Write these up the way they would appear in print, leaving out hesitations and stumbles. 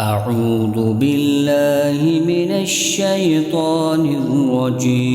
أعوذ بالله من الشيطان الرجيم.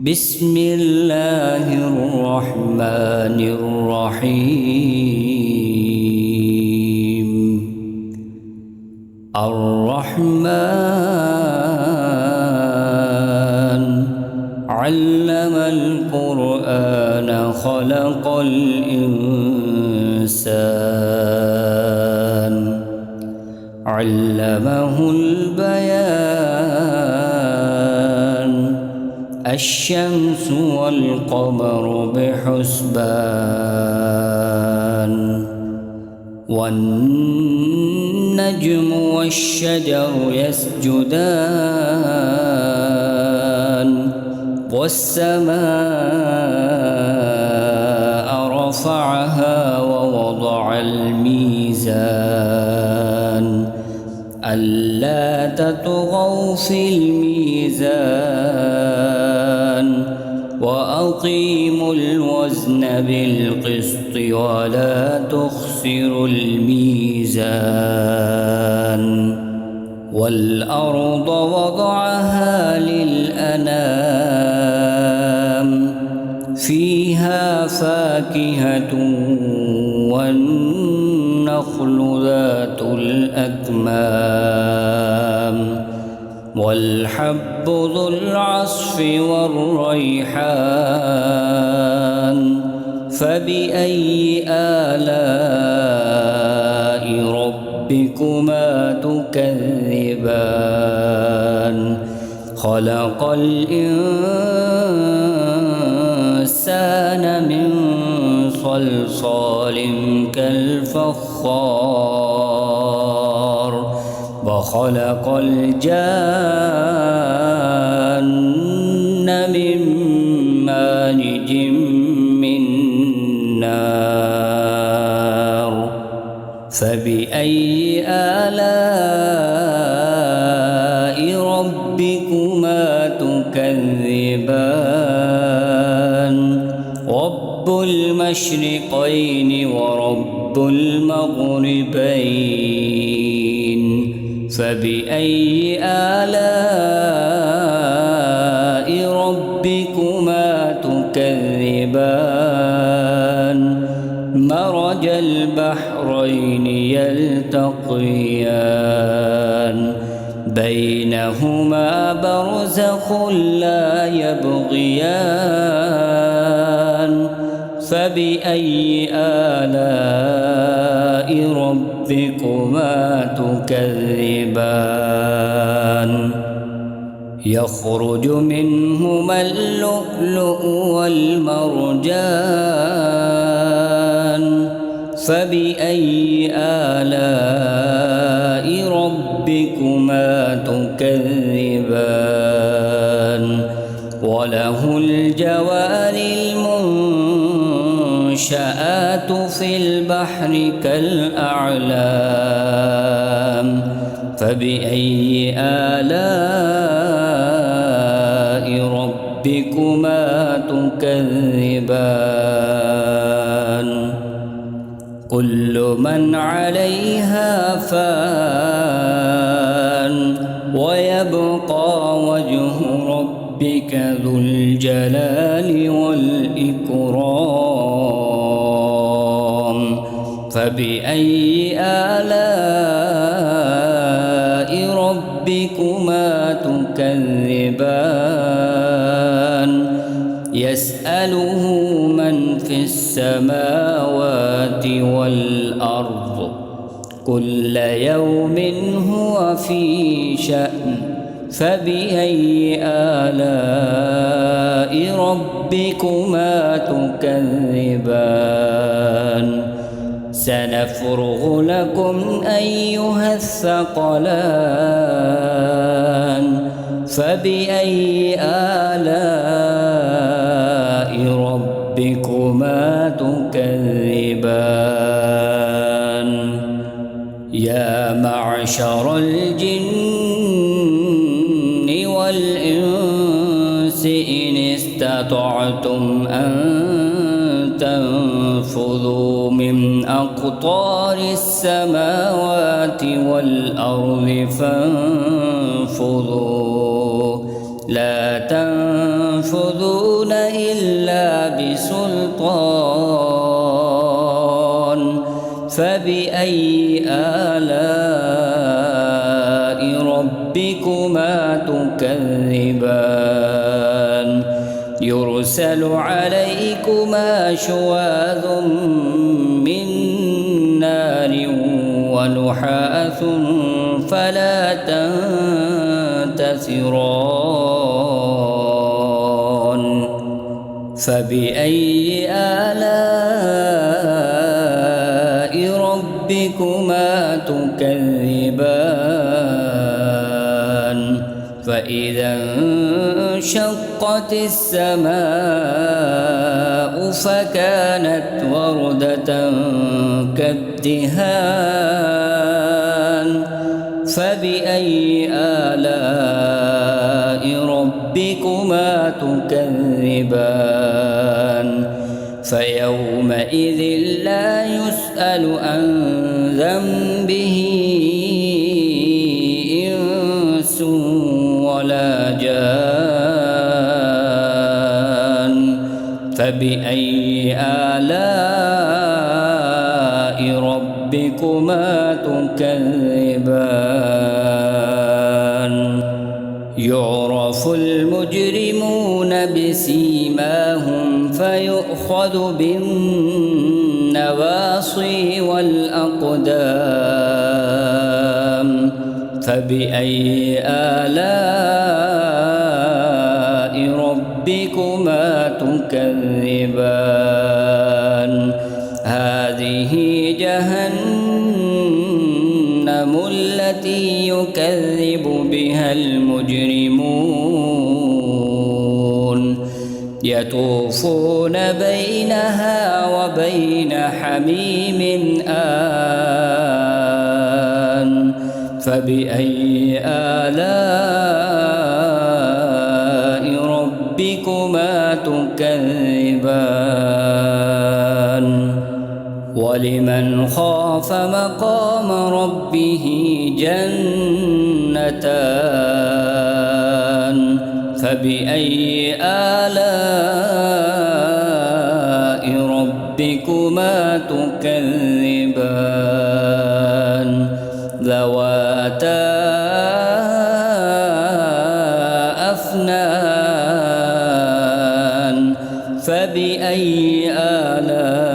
بسم الله الرحمن الرحيم. الرحمن علم القرآن خلق الإنسان علمه البيان الشمس والقمر بحسبان والنجم والشجر يسجدان والسماء رفعها ووضع الميزان ألا تطغوا في الميزان وأقيموا الوزن بالقسط ولا تخسروا الميزان والأرض وضعها للأنام فيها فاكهة والنخل ذات الأكمام والحب ذو العصف والريحان فبأي آلاء ربكما تكذبان خلق الإنسان من صلصال كالفخار وخلق الجان من مارج من نار فبأي آلاء ربكما تكذبان رب المشرقين ورب المغربين فبأي آلاء ربكما تكذبان مرج البحرين يلتقيان بينهما برزخ لا يبغيان فبأي آلاء ربكما تكذبان يخرج منهما اللؤلؤ والمرجان فبأي آلاء ربكما تكذبان وله الجوار المنشآت في البحر كالأعلام فبأي آلاء ربكما تكذبان كل من عليها فان ويبقى وجه ربك ذو الجلال والإكرام فبأي آلاء ربكما تكذبان يسأله من في السماوات والأرض كل يوم هو في شأن فبأي آلاء ربكما تكذبان سنفرغ لكم أيها الثقلان فبأي آلاء ربكما تكذبان يا معشر الجن والإنس إن استطعتم أن تنفذوا من أقطار السماوات والأرض فانفذوا لا تنفذون إلا بسلطان فبأي آلاء ربكما تكذبان يرسل عليكما شواظ من نار ونحاس فلا تنتصران فبأي آلاء ربكما تكذبان فإذا انشقت السماء فكانت وردة كالدهان فبأي آلاء ربكما تكذبان فيومئذ لا يسأل عن ذنبه إنس ولا جان فبأي آلاء ربكما تكذبان يعرف المجرمون بسيماهم فيؤخذ بالنواصي والأقدام فبأي آلاء ربكما تكذبان هذه جهنم التي يكذب بها المجرمون يطوفون بينها وبين حميم آن فبأي آلاء ربكما تكذبان ولمن خاف مقام ربه جنتان فبأي آلاء ربكما تكذبان ذواتا أفنان فبأي آلاء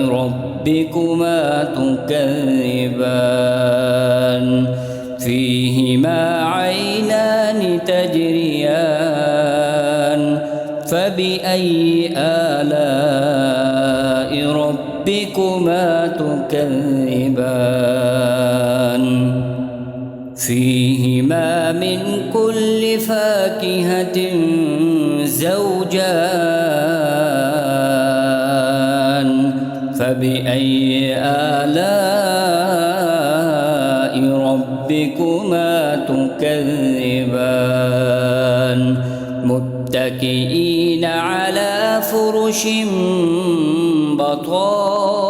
ربكما تكذبان فيهما عينان تجريان فبأي آلاء ربكما تكذبان فيهما من كل فاكهة زوجان فبأي آلاء ربكما تكذبان متكئين على فرش بطائنها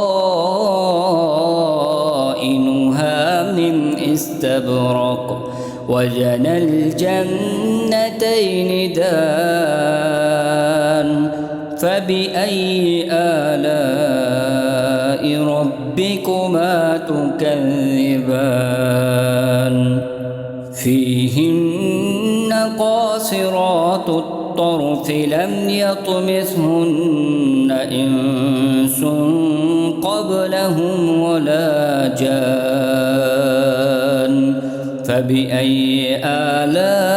من استبرق وجنى الجنتين دان فبأي آلاء ربكما تكذبان فيهن قاصرات الطرف لم يطمثهن إنس قبلهم ولا جان فبأي آلاء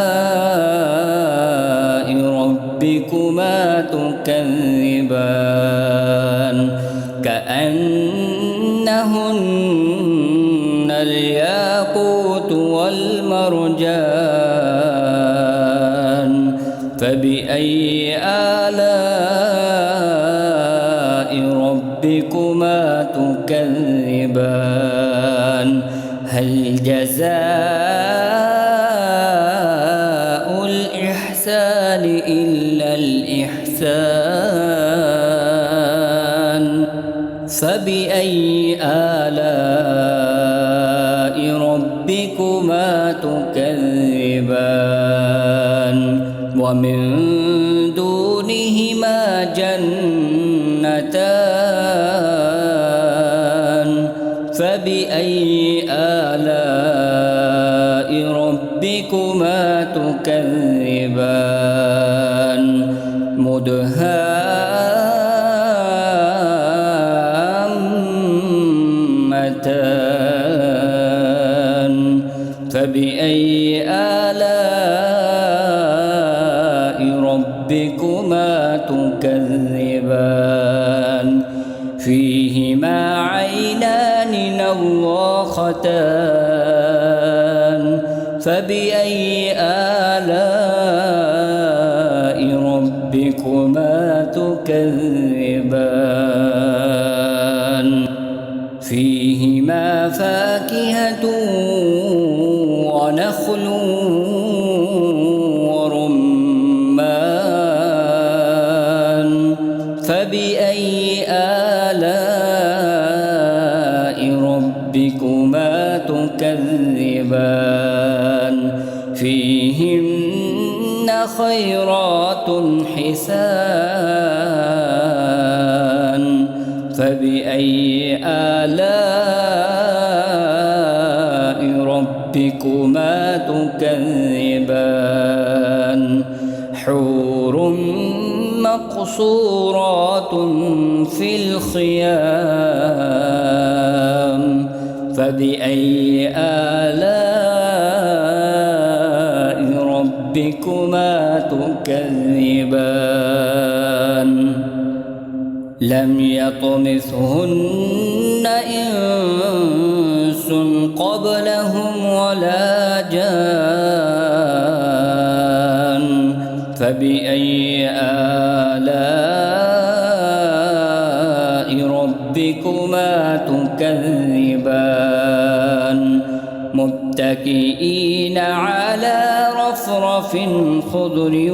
ربكما تكذبان كأنهن الياقوت والمرجان فبأي آلاء ربكما تكذبان هل جزاء الإحسان إلا الإحسان آلاء ربكما تكذبان ومن دونهما جنتان فبأي آلاء ربكما تكذبان مدهامتان فبأي آلاء ربكما تكذبان فيهما عينان نضاختان فبأي آلاء ربكما تكذبان فيهما فاكهة ونخل ورمان فبأي آلاء ربكما تكذبان فيهن خيرات حسان فبأي آلاء ربكما تكذبان حور مقصورات في الخيام فبأي آلاء ربكما تكذبان لم يطمثهن إنس قبلهم ولا جان فبأي آلاء ربكما تكذبان متكئين على رفرف خضر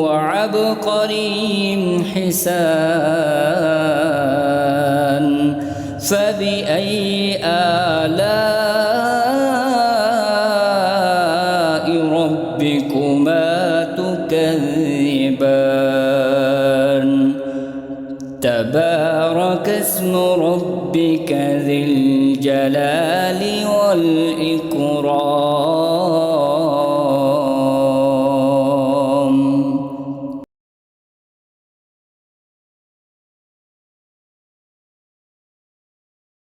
وعبقري حسان فبأي آلاء ربكما تكذبان تبارك اسم ربك ذي الجلال والإكرام